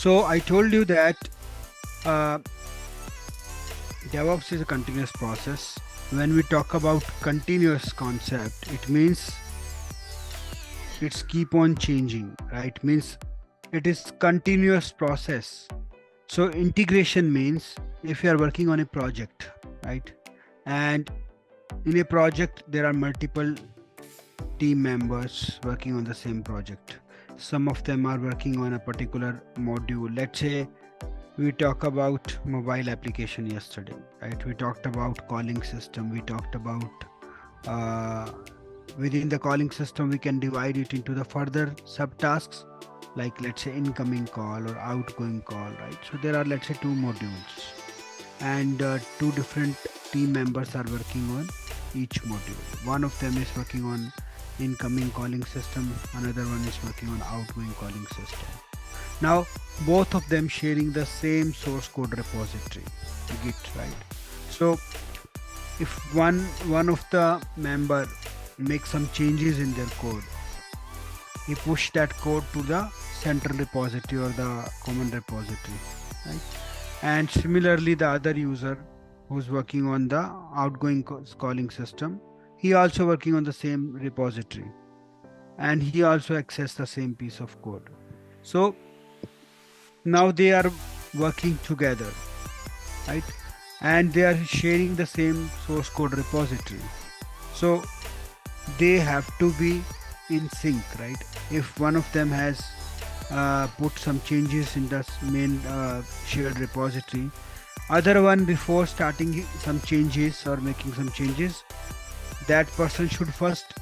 So I told you that uh, DevOps is a continuous process. When we talk about continuous concept, it means it's keep on changing, right? Means it is continuous process. So integration means if you are working on a project, right? And in a project there are multiple team members working on the same project. Some of them are working on a particular module. Let's say we talk about mobile application yesterday, right? We talked about calling system. We talked about uh, within the calling system we can divide it into the further subtasks, like let's say incoming call or outgoing call, right? So there are, let's say, two modules, and two different team members are working on each module. One of them is working on incoming calling system, another one is working on outgoing calling system. Now both of them sharing the same source code repository, Git, right? So if one of the member makes some changes in their code, he push that code to the central repository or the common repository, right? And similarly the other user who's working on the outgoing calling system, he also working on the same repository, and he also access the same piece of code. So now they are working together, right? And they are sharing the same source code repository, so they have to be in sync, right? If one of them has put some changes in the main shared repository, other one, before starting some changes or making some changes, that person should first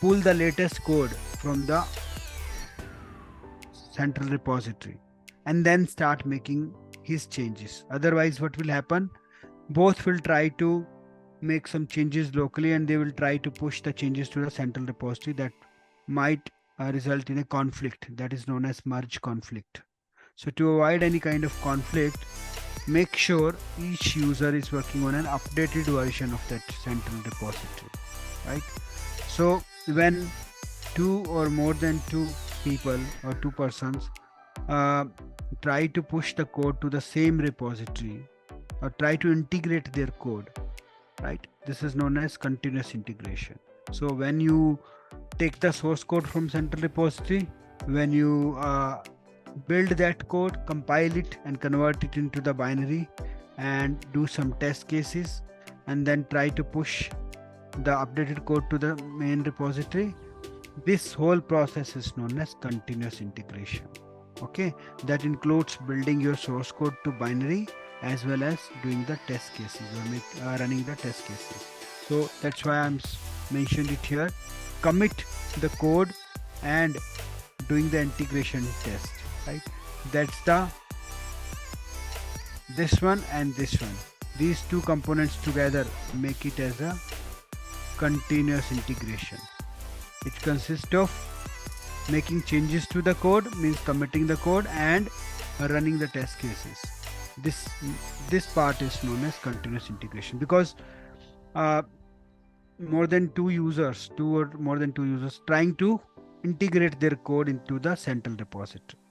pull the latest code from the central repository and then start making his changes. Otherwise what will happen, both will try to make some changes locally and they will try to push the changes to the central repository. That might result in a conflict that is known as merge conflict. So to avoid any kind of conflict, make sure each user is working on an updated version of that central repository, right? So when two or more than two people or two persons uh, try to push the code to the same repository or try to integrate their code, right, this is known as continuous integration. So when you take the source code from central repository, when you build that code, compile it and convert it into the binary and do some test cases and then try to push the updated code to the main repository, this whole process is known as continuous integration. Okay, that includes building your source code to binary as well as doing the test cases or running the test cases. So that's why I'm mentioned it here. Commit the code and doing the integration test, right? That's the this one and this one. These two components together make it as a continuous integration. It consists of making changes to the code, means committing the code, and running the test cases. This part is known as continuous integration because more than two users trying to integrate their code into the central repository.